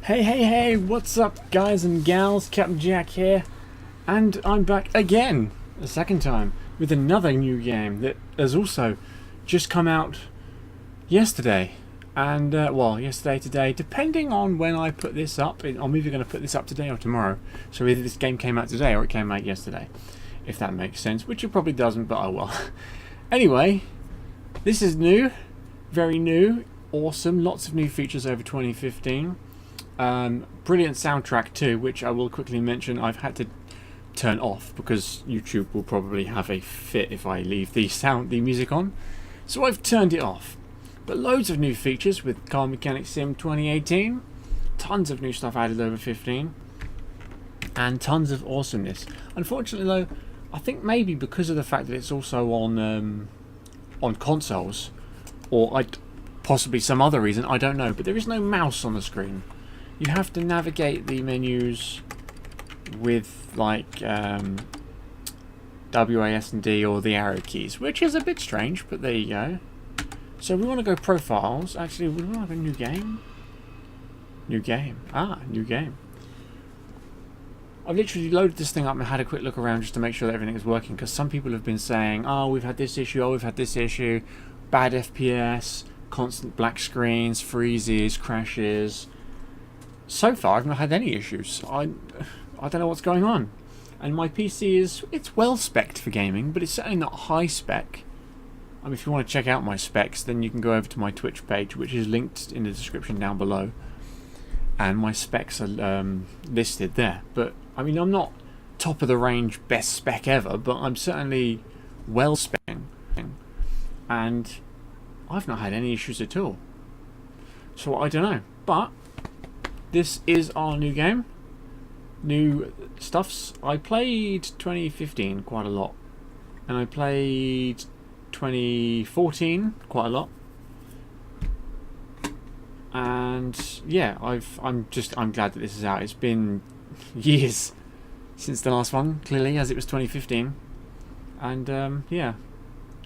Hey, what's up guys and gals, Captain Jack here, and I'm back again, a second time, with another new game that has also just come out yesterday, and yesterday, today, depending on when I put this up. I'm either going to put this up today or tomorrow, so either this game came out today or it came out yesterday, if that makes sense, which it probably doesn't, but oh well. Anyway, this is new, very new, awesome, lots of new features over 2015. Brilliant soundtrack too, which I will quickly mention I've had to turn off because YouTube will probably have a fit if I leave the music on. So I've turned it off. But loads of new features with Car Mechanic Sim 2018. Tons of new stuff added over 15. And tons of awesomeness. Unfortunately though, I think maybe because of the fact that it's also on consoles, or possibly some other reason, I don't know, but there is no mouse on the screen. You have to navigate the menus with like WAS and D or the arrow keys, which is a bit strange, but there you go. So we want to go profiles. Actually, we want to have a new game. New game. New game. I've literally loaded this thing up and had a quick look around just to make sure that everything is working, because some people have been saying, oh, we've had this issue, we've had this issue, bad FPS, constant black screens, freezes, crashes. So far, I've not had any issues. I don't know what's going on. And my PC it's well spec'd for gaming, but it's certainly not high spec. I mean, if you want to check out my specs, then you can go over to my Twitch page, which is linked in the description down below. And my specs are listed there. But, I mean, I'm not top of the range, best spec ever, but I'm certainly well spec'ing. And I've not had any issues at all. So, I don't know. But this is our new game. New stuffs. I played 2015 quite a lot. And I played 2014 quite a lot. And yeah, I'm glad that this is out. It's been years since the last one, clearly, as it was 2015. And yeah,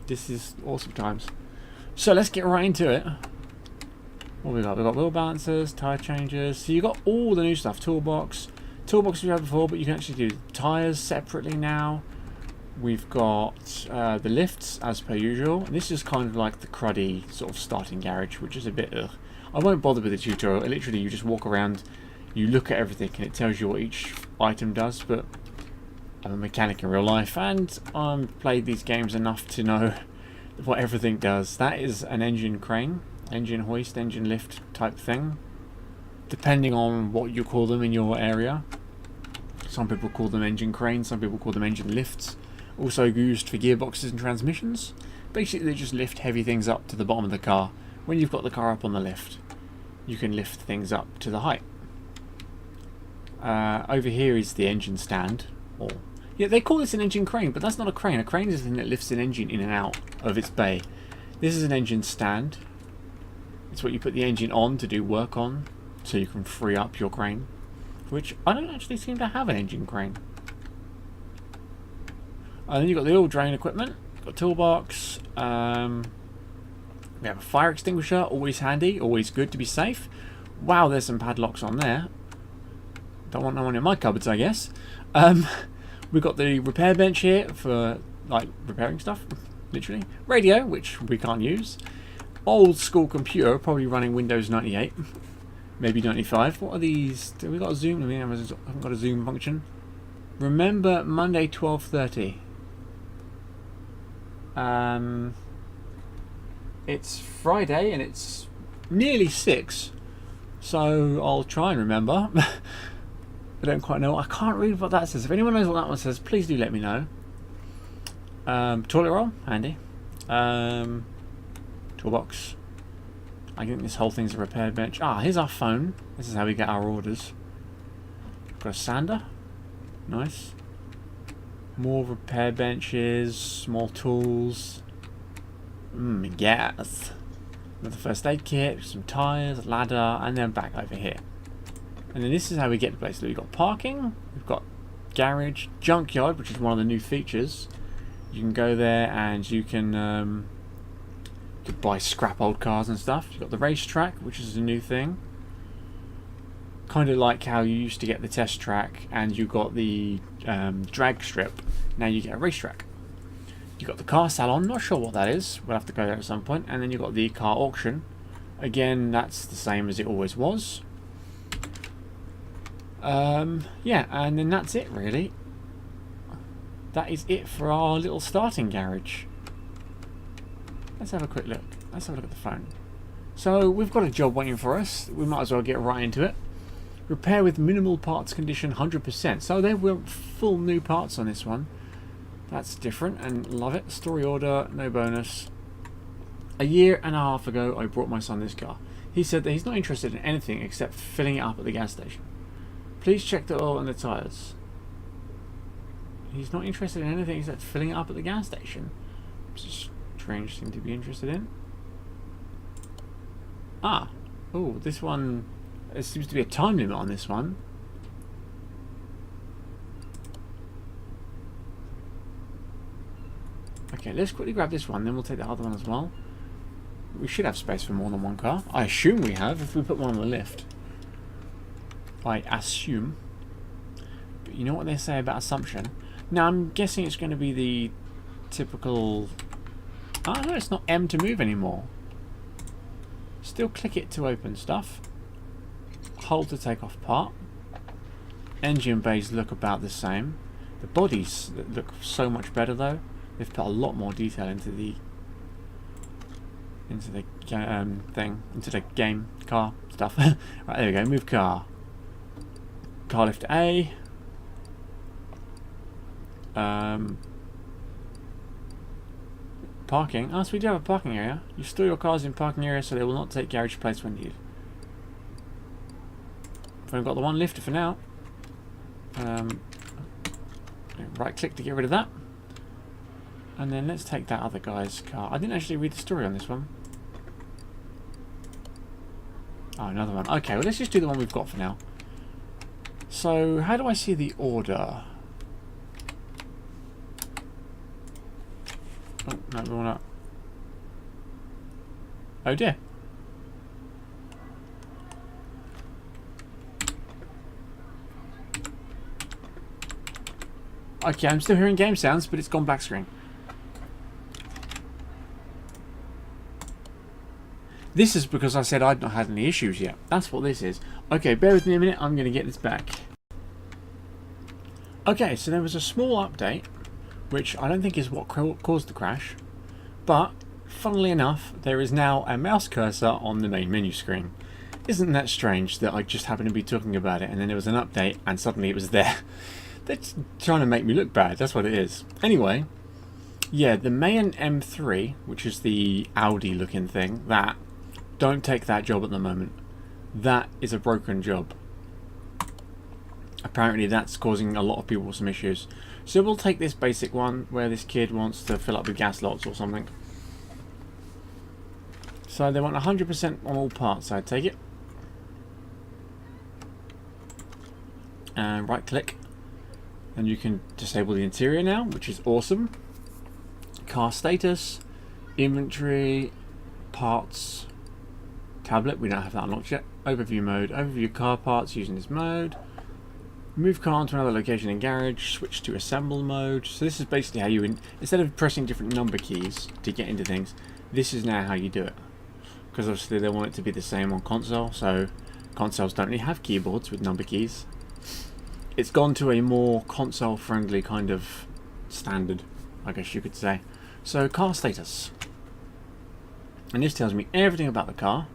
this is awesome times. So let's get right into it. What we got? We've got wheel balancers, tyre changes. So you got all the new stuff. Toolbox we had before, but you can actually do tyres separately now. We've got the lifts as per usual. And this is kind of like the cruddy sort of starting garage, which is a bit ugh. I won't bother with the tutorial. Literally, you just walk around, you look at everything, and it tells you what each item does. But I'm a mechanic in real life, and I've played these games enough to know what everything does. That is an engine crane. Engine hoist, engine lift type thing, depending on what you call them in your area. Some people call them engine cranes, some people call them engine lifts. Also used for gearboxes and transmissions. Basically, they just lift heavy things up to the bottom of the car. When you've got the car up on the lift, you can lift things up to the height. Over here is the engine stand. Yeah, they call this an engine crane, but that's not a crane. A crane is the thing that lifts an engine in and out of its bay. This is an engine stand. It's what you put the engine on to do work on, so you can free up your crane, which I don't actually seem to have an engine crane. And then you've got the oil drain equipment, got a toolbox, we have a fire extinguisher, always handy, always good to be safe. Wow, there's some padlocks on there. Don't want no one in my cupboards, I guess. We've got the repair bench here for like repairing stuff, literally. Radio, which we can't use. Old school computer, probably running Windows 98, maybe 95. What are these? Do we got a zoom? We haven't got a zoom function. Remember Monday 12:30. It's Friday and it's nearly 6, so I'll try and remember. I don't quite know. I can't read what that says. If anyone knows what that one says, please do let me know. Toilet roll, handy. Toolbox. I think this whole thing's a repair bench. Here's our phone. This is how we get our orders. Got a sander. Nice. More repair benches, small tools. Yes. Another first aid kit, some tyres, ladder, and then back over here. And then this is how we get to place. So we've got parking, we've got garage, junkyard, which is one of the new features. You can go there and you can buy scrap old cars and stuff. You've got the racetrack, which is a new thing. Kind of like how you used to get the test track and you got the drag strip. Now you get a racetrack. You've got the car salon, not sure what that is. We'll have to go there at some point. And then you've got the car auction. Again, that's the same as it always was. Yeah, and then that's it really. That is it for our little starting garage. Let's have a quick look. Let's have a look at the phone. So we've got a job waiting for us. We might as well get right into it. Repair with minimal parts condition 100%. So there were full new parts on this one. That's different and love it. Story order, no bonus. A year and a half ago I brought my son this car. He said that he's not interested in anything except filling it up at the gas station. Please check the oil and the tyres. He's not interested in anything except filling it up at the gas station. It's a strange thing to be interested in. Ah. Oh, this one... There seems to be a time limit on this one. Okay, let's quickly grab this one, then we'll take the other one as well. We should have space for more than one car. I assume we have, if we put one on the lift. I assume. But you know what they say about assumption? Now, I'm guessing it's going to be the typical... Oh, no, it's not M to move anymore. Still click it to open stuff. Hold to take off part. Engine bays look about the same. The bodies look so much better though. They've put a lot more detail into the thing, into the game car stuff. Right, there we go. Move car. Car lift A. Parking. Oh, so we do have a parking area. You store your cars in parking area so they will not take garage place when needed. I've only got the one lifter for now. Right click to get rid of that. And then let's take that other guy's car. I didn't actually read the story on this one. Oh, another one. Okay, well let's just do the one we've got for now. So, how do I see the order? Oh, no, we want to... Oh dear. Okay, I'm still hearing game sounds, but it's gone black screen. This is because I said I'd not had any issues yet. That's what this is. Okay, bear with me a minute. I'm going to get this back. Okay, so there was a small update, which I don't think is what caused the crash. But, funnily enough, there is now a mouse cursor on the main menu screen. Isn't that strange that I just happened to be talking about it and then there was an update and suddenly it was there? They're trying to make me look bad, that's what it is. Anyway, yeah, the Mayan M3, which is the Audi looking thing, don't take that job at the moment. That is a broken job. Apparently that's causing a lot of people some issues. So we'll take this basic one where this kid wants to fill up with gas lots or something. So they want 100% on all parts, I take it. And right click. And you can disable the interior now, which is awesome. Car status, inventory, parts, tablet, we don't have that unlocked yet. Overview mode, overview car parts using this mode. Move car onto another location in garage, switch to assemble mode. So this is basically how you, instead of pressing different number keys to get into things, this is now how you do it. Because obviously they want it to be the same on console, so consoles don't really have keyboards with number keys. It's gone to a more console friendly kind of standard, I guess you could say. So car status. And this tells me everything about the car.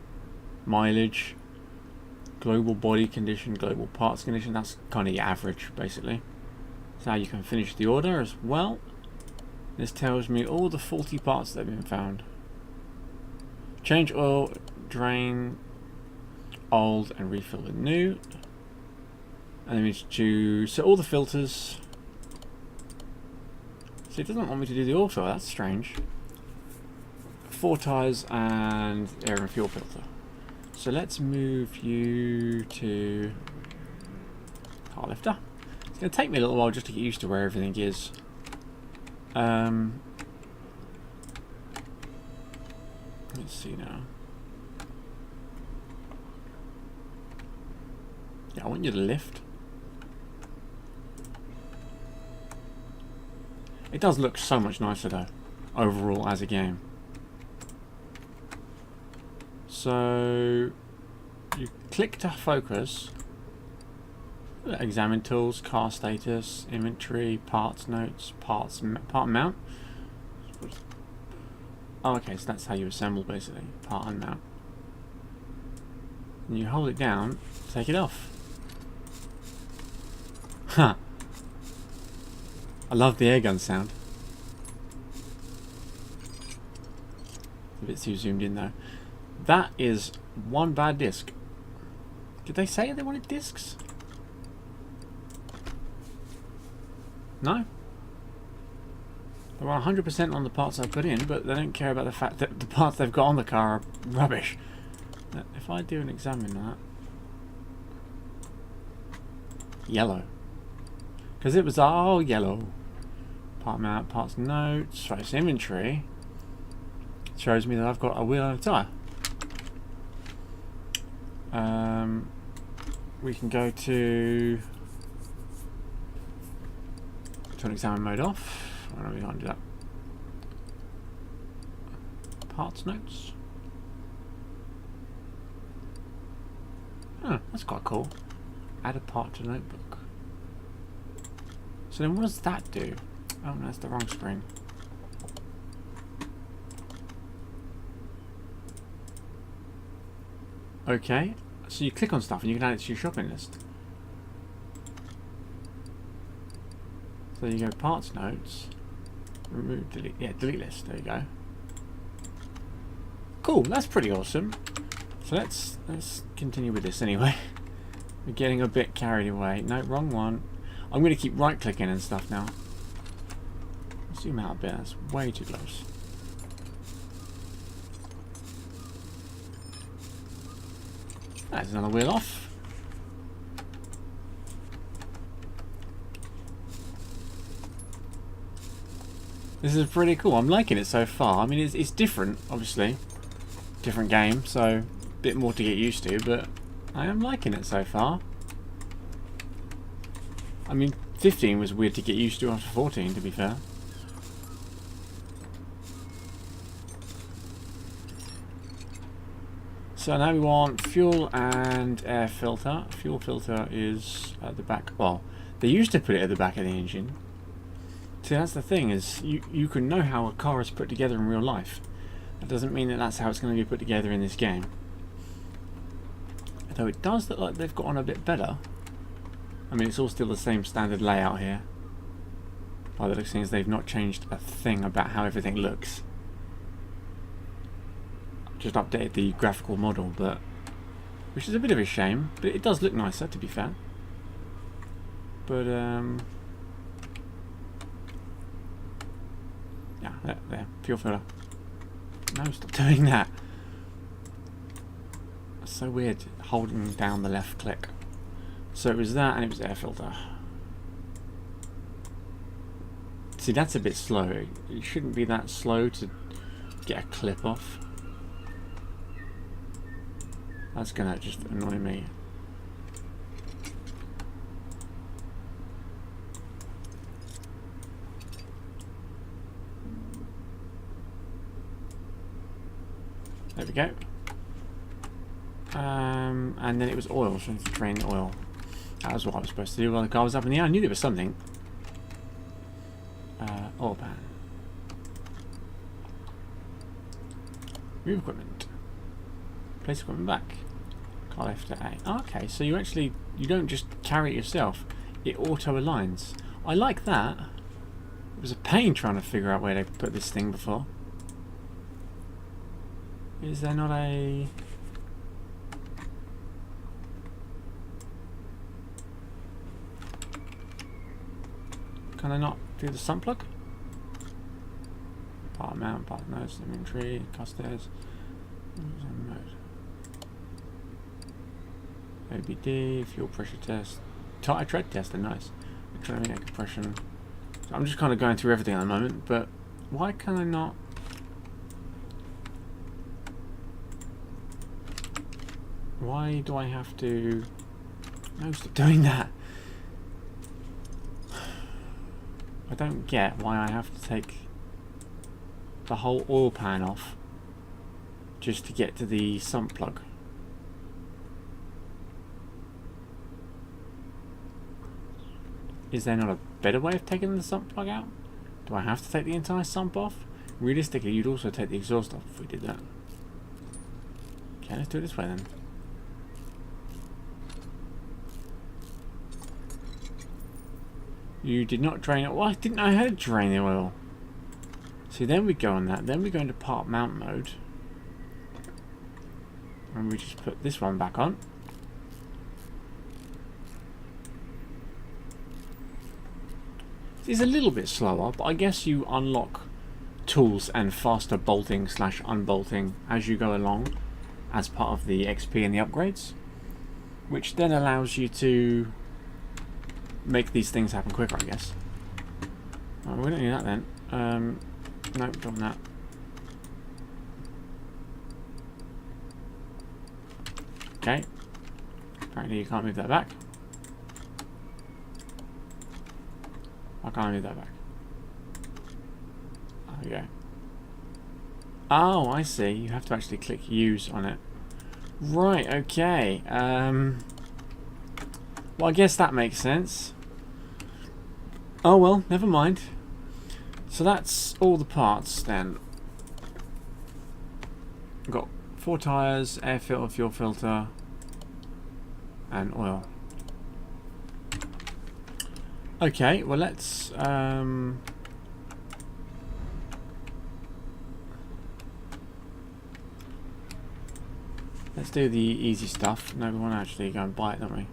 Mileage, global body condition, global parts condition. That's kind of your average basically. That's how you can finish the order as well. This tells me all the faulty parts that have been found. Change oil, drain old and refill with new. And then we choose all the filters. So it doesn't want me to do the oil filter, that's strange. 4 tyres and air and fuel filter. So let's move you to lifter. It's going to take me a little while just to get used to where everything is. Let's see now. Yeah, I want you to lift. It does look so much nicer though, overall as a game. So you click to focus. Examine tools, car status, inventory, parts notes, part mount. Oh, okay, so that's how you assemble basically, part and mount. And you hold it down, take it off. Huh. I love the airgun sound. A bit too zoomed in though. That is one bad disc. Did they say they wanted discs? No? They're 100% on the parts I put in, but they don't care about the fact that the parts they've got on the car are rubbish. Now, if I do an examine that... Yellow. Because it was all yellow. Part mount, parts notes, race inventory. Shows me that I've got a wheel and a tyre. We can go to turn examine mode off. I don't know, we can't do that. Parts notes. Oh, that's quite cool. Add a part to notebook. So then what does that do? Oh no, that's the wrong screen. Okay, so you click on stuff and you can add it to your shopping list. So you go parts notes, remove, delete, yeah, delete list, there you go. Cool, that's pretty awesome. So let's continue with this anyway. We're getting a bit carried away. No, wrong one. I'm going to keep right clicking and stuff now. Zoom out a bit, that's way too close. That's another wheel off. This is pretty cool. I'm liking it so far. I mean, it's different, obviously. Different game, so a bit more to get used to, but I am liking it so far. I mean, 15 was weird to get used to after 14, to be fair. So now we want fuel and air filter. Fuel filter is at the back. Well, they used to put it at the back of the engine. See, that's the thing, is you can know how a car is put together in real life. That doesn't mean that that's how it's going to be put together in this game. Although it does look like they've gotten a bit better. I mean, it's all still the same standard layout here. By the looks of things, they've not changed a thing about how everything looks. Just updated the graphical model, but which is a bit of a shame. But it does look nicer, to be fair. But yeah, there, fuel filter. No, stop doing that. It's so weird holding down the left click. So it was that, and it was air filter. See, that's a bit slow. It shouldn't be that slow to get a clip off. That's gonna just annoy me. There we go. And then it was oil, so I need to drain the oil. That was what I was supposed to do while the car was up in the air. I knew there was something. Oil pan. Move equipment. Place equipment back. Car left at A. Okay, so you don't just carry it yourself. It auto aligns. I like that. It was a pain trying to figure out where they put this thing before. Is there not a... Can I not do the sump plug? Part mount, part nose, inventory, casters, mode. OBD, fuel pressure test, Tire tread tester, nice. Electronic compression. So I'm just kind of going through everything at the moment, but why can I not? Why do I have to? No, stop doing that. I don't get why I have to take the whole oil pan off just to get to the sump plug. Is there not a better way of taking the sump plug out? Do I have to take the entire sump off? Realistically, you'd also take the exhaust off if we did that. Okay, let's do it this way then. You did not drain it. Well, I didn't know how to drain the oil. See, then we go on that. Then we go into part mount mode. And we just put this one back on. It's a little bit slower, but I guess you unlock tools and faster bolting / unbolting as you go along as part of the XP and the upgrades, which then allows you to make these things happen quicker, I guess. Oh, we don't need that then. Nope, don't want that. Okay. Apparently you can't move that back. Why can't I move that back? There we go. Oh, I see. You have to actually click use on it. Right, okay. Well, I guess that makes sense. Oh well, never mind. So that's all the parts then. We've got 4 tyres, air filter, fuel filter, and oil. Okay, well let's do the easy stuff. No, we want to actually go and buy it, don't we?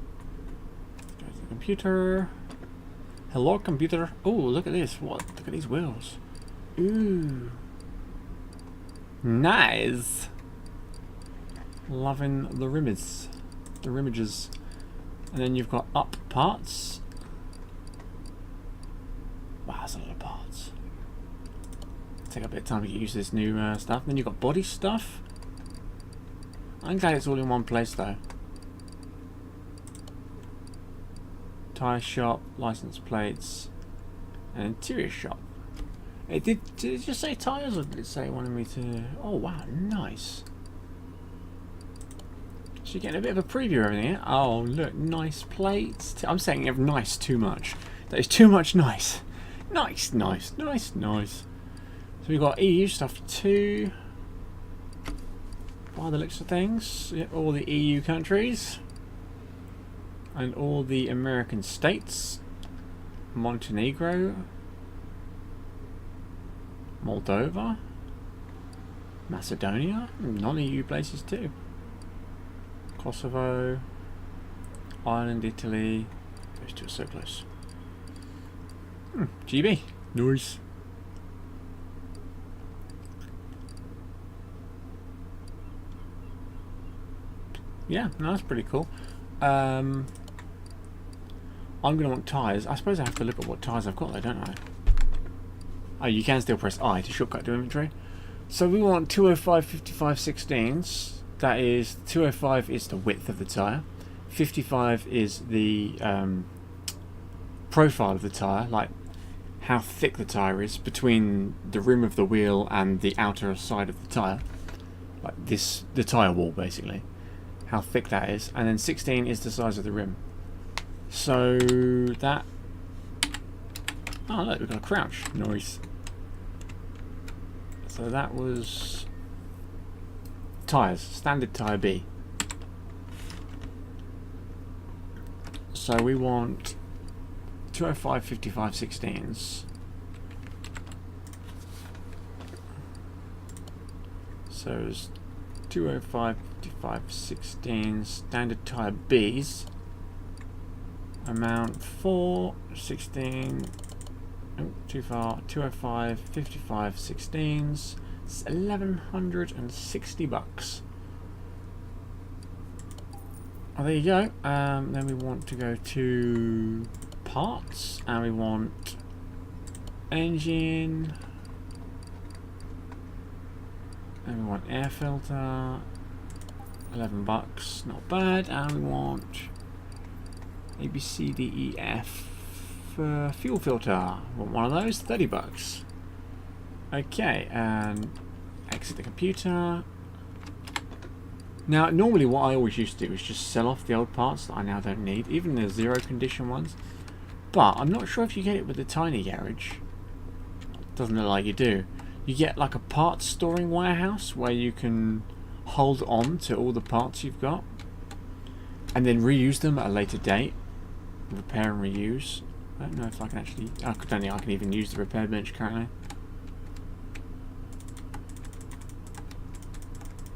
Go to the computer. Hello, computer. Oh, look at this. What? Look at these wheels. Ooh. Nice. Loving the rimmage. The rimmages. And then you've got up parts. Wow, that's a lot of parts. Take a bit of time to get used to this new stuff. Then you've got body stuff. I'm glad it's all in one place though. Tyre shop, license plates, and interior shop. Did it just say tyres, or did it say it wanted me to? Oh wow, nice. So you're getting a bit of a preview of everything here. Oh look, nice plates. I'm saying you have nice too much. That is too much nice. Nice, nice, nice, nice. So we've got EU stuff too. By the looks of things, yeah, all the EU countries. And all the American states. Montenegro. Moldova. Macedonia. Non-EU places too. Kosovo. Ireland, Italy. Those two are so close. GB. Nice. Yeah, no, that's pretty cool. I'm going to want tyres. I suppose I have to look at what tyres I've got though, don't I? Oh, you can still press I to shortcut to inventory. So we want 205 55 16s. That is, 205 is the width of the tyre. 55 is the profile of the tyre, like how thick the tyre is between the rim of the wheel and the outer side of the tyre. Like this, the tyre wall basically. How thick that is. And then 16 is the size of the rim. So that... Oh look, we've got a crouch. Nice. So that was... tyres. Standard tyre B. So we want 205 55 16s. So it's 205 55 16 standard tyre B's. Amount 4 16. Oh, too far. 205 55 16s. It's $1,160. Oh, there you go. Then we want to go to parts, and we want engine, and we want air filter. $11, not bad. And we want A, B, C, D, E, F fuel filter. Want one of those? $30. Okay, and exit the computer. Now, normally what I always used to do is just sell off the old parts that I now don't need, even the zero condition ones. But I'm not sure if you get it with the tiny garage. Doesn't look like you do. You get like a parts storing warehouse where you can hold on to all the parts you've got and then reuse them at a later date. Repair and reuse. I don't know if I can actually... I don't think I can even use the repair bench currently.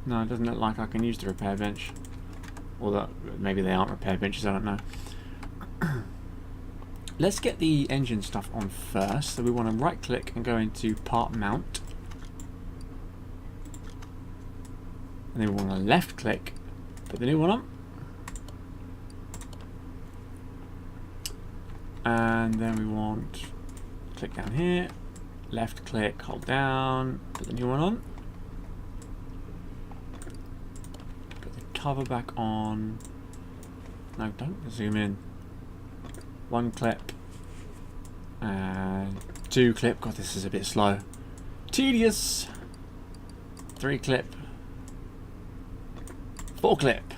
No, it doesn't look like I can use the repair bench. Or that maybe they aren't repair benches, I don't know. Let's get the engine stuff on first. So we want to right click and go into part mount. And then we want to left click, put the new one on. And then we want click down here, left click, hold down, put the new one on. Put the cover back on. No, don't zoom in. One clip. And 2 clip. God, this is a bit slow. Tedious. 3 clip. 4 clip.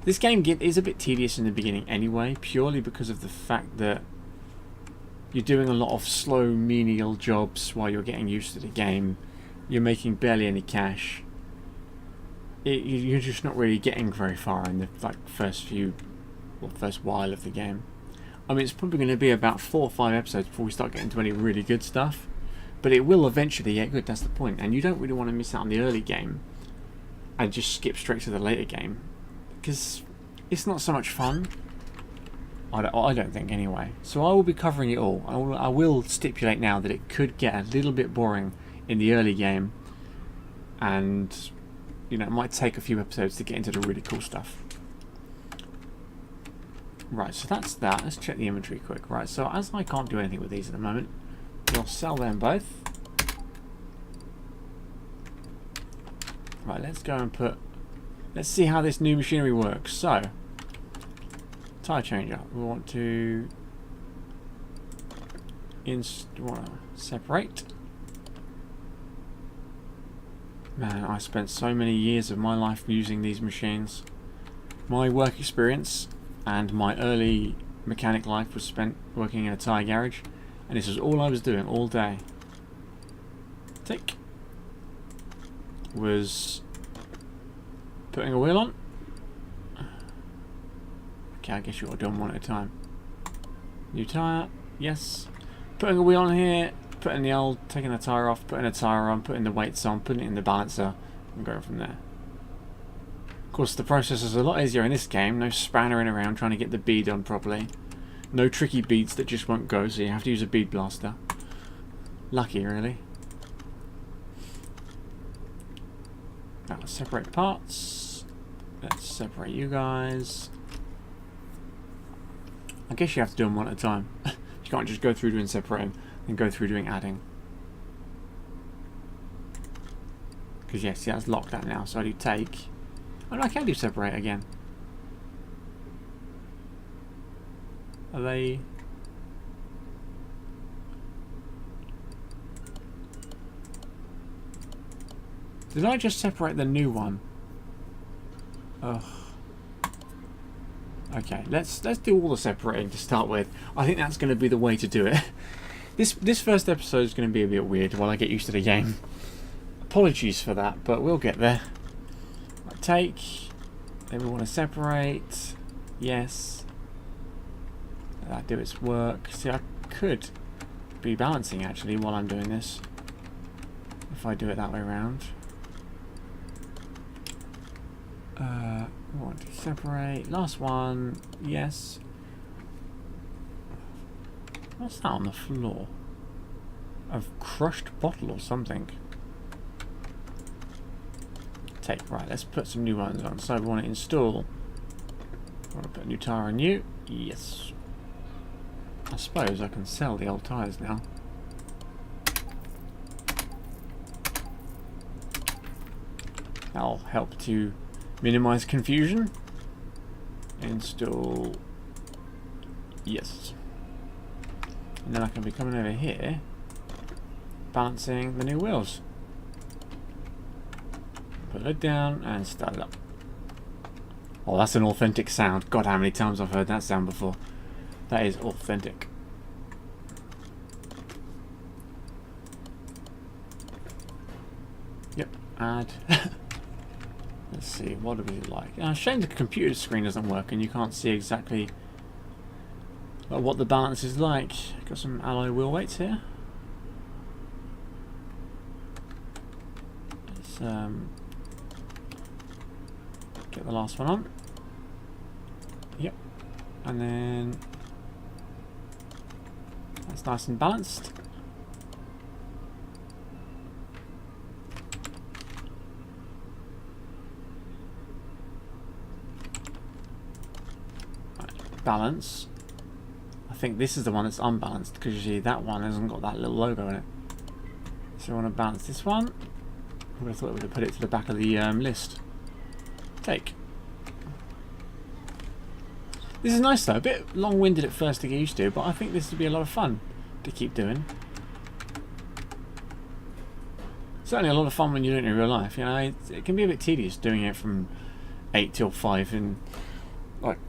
This game is a bit tedious in the beginning anyway, purely because of the fact that you're doing a lot of slow menial jobs while you're getting used to the game. You're making barely any cash. You're just not really getting very far in the first while of the game. I mean, it's probably going to be about 4 or 5 episodes before we start getting to any really good stuff, but it will eventually get good. That's the point, and you don't really want to miss out on the early game and just skip straight to the later game, because it's not so much fun. I don't think anyway. So I will be covering it all. I will stipulate now that it could get a little bit boring in the early game, and you know, it might take a few episodes to get into the really cool stuff. Right, so that's that. Let's check the inventory quick. Right, so as I can't do anything with these at the moment, we'll sell them both. Right, let's go and let's see how this new machinery works. So, tyre changer. We want to separate. Man, I spent so many years of my life using these machines. My work experience and my early mechanic life was spent working in a tyre garage, and this is all I was doing all day. Tick. Was putting a wheel on. Okay, I guess you got to do them one at a time. New tyre, yes. Putting a wheel on here, putting the old, taking the tyre off, putting a tyre on, putting the weights on, putting it in the balancer, and going from there. Of course, the process is a lot easier in this game. No spannering around trying to get the bead on properly. No tricky beads that just won't go, so you have to use a bead blaster. Lucky, really. Now, let's separate parts. Let's separate you guys. I guess you have to do them one at a time. You can't just go through doing separating and go through doing adding. Because yes, see, that's locked out now. So I do take. Oh no, I can do separate again. Are they? Did I just separate the new one? Ugh. Okay, let's do all the separating to start with. I think that's going to be the way to do it. This first episode is going to be a bit weird while I get used to the game. Apologies for that, but we'll get there. Right, take. Then we want to separate. Yes. Let that do its work. See, I could be balancing actually while I'm doing this. If I do it that way around. We want to separate. Last one. Yes. What's that on the floor? A crushed bottle or something. Take. Right, let's put some new ones on. So we want to install Want to put a new tyre on you? Yes. I suppose I can sell the old tyres now. That'll help to minimize confusion. Install. Yes. And then I can be coming over here, balancing the new wheels. Put it down and start it up. Oh, that's an authentic sound. God, how many times I've heard that sound before. That is authentic. Yep, add. Let's see, what do we like? Shame the computer screen doesn't work and you can't see exactly what the balance is like. Got some alloy wheel weights here. Let's get the last one on. Yep, and then that's nice and balanced. Balance. I think this is the one that's unbalanced because you see that one hasn't got that little logo in it. So I want to balance this one. I would have thought we would put it to the back of the list. Take. This is nice though. A bit long-winded at first to get used to, but I think this would be a lot of fun to keep doing. Certainly a lot of fun when you're doing it in real life. You know, it can be a bit tedious doing it from 8 till 5 in like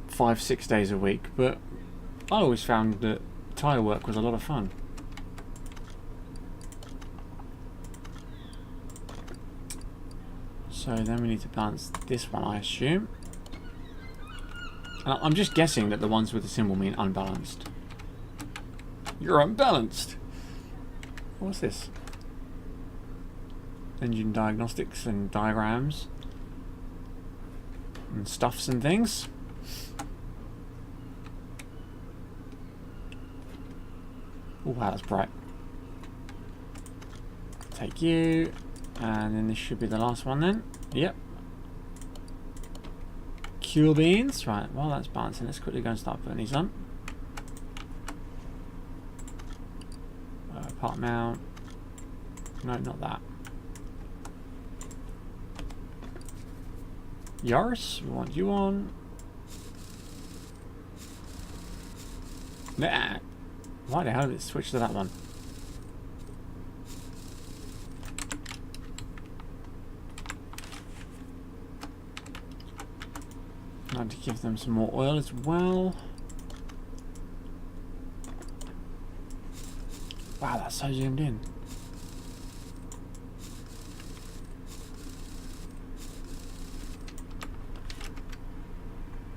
5-6 days a week, but I always found that tyre work was a lot of fun. So then we need to balance this one, I assume. I'm just guessing that the ones with the symbol mean unbalanced. You're unbalanced! What's this? Engine diagnostics and diagrams. And stuffs and things. Oh wow, that's bright. Take you, and then this should be the last one then. Yep. Cool beans. Right, while that's balancing, let's quickly go and start putting these on. Part mount. No, not that. Yaris, we want you on. Nah. Why the hell did it switch to that one? I need to give them some more oil as well. Wow, that's so zoomed in.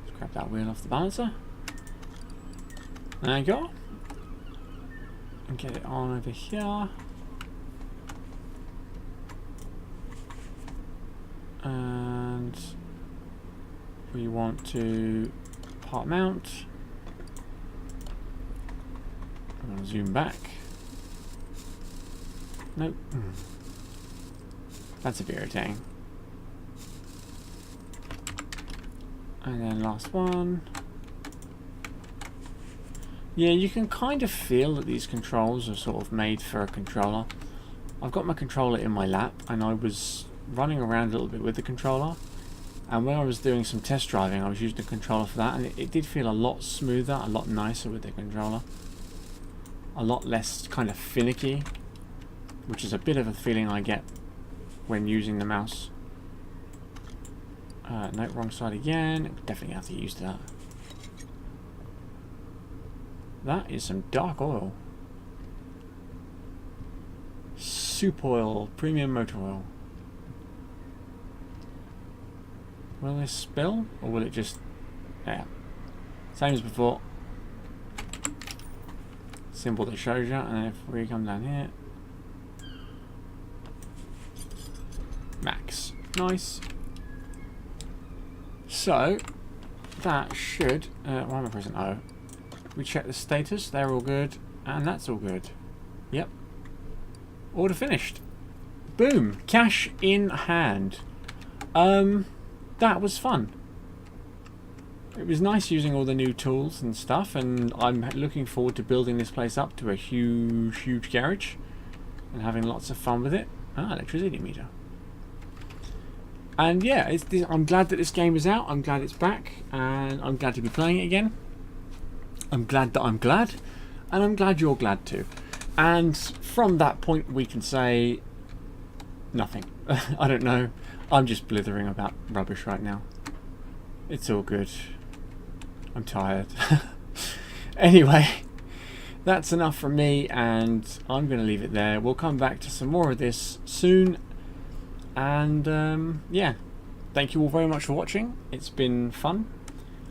Let's grab that wheel off the balancer. There you go. And get it on over here. And we want to part mount. I'm going to zoom back. Nope. That's a bit irritating. And then last one. Yeah, you can kind of feel that these controls are sort of made for a controller. I've got my controller in my lap and I was running around a little bit with the controller, and when I was doing some test driving I was using the controller for that, and it did feel a lot smoother, a lot nicer with the controller. A lot less kind of finicky, which is a bit of a feeling I get when using the mouse. No, wrong side again. Definitely have to use that. That is some dark oil. Soup oil, premium motor oil. Will this spill, or will it just... Yeah. Same as before. Symbol that shows you, and then if we come down here... Max. Nice. So, that should... why am I pressing O? We check the status, they're all good, and that's all good. Yep. Order finished. Boom. Cash in hand. That was fun. it was nice using all the new tools and stuff, and I'm looking forward to building this place up to a huge garage and having lots of fun with it. Electricity meter. And yeah, I'm glad that this game is out. I'm glad it's back, and I'm glad to be playing it again. I'm glad that I'm glad, and I'm glad you're glad too. And from that point we can say nothing. I don't know. I'm just blithering about rubbish right now. It's all good. I'm tired. Anyway, that's enough from me, and I'm going to leave it there. We'll come back to some more of this soon. And yeah, thank you all very much for watching. It's been fun,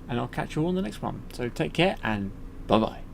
and I'll catch you all in the next one. So take care, and bye bye.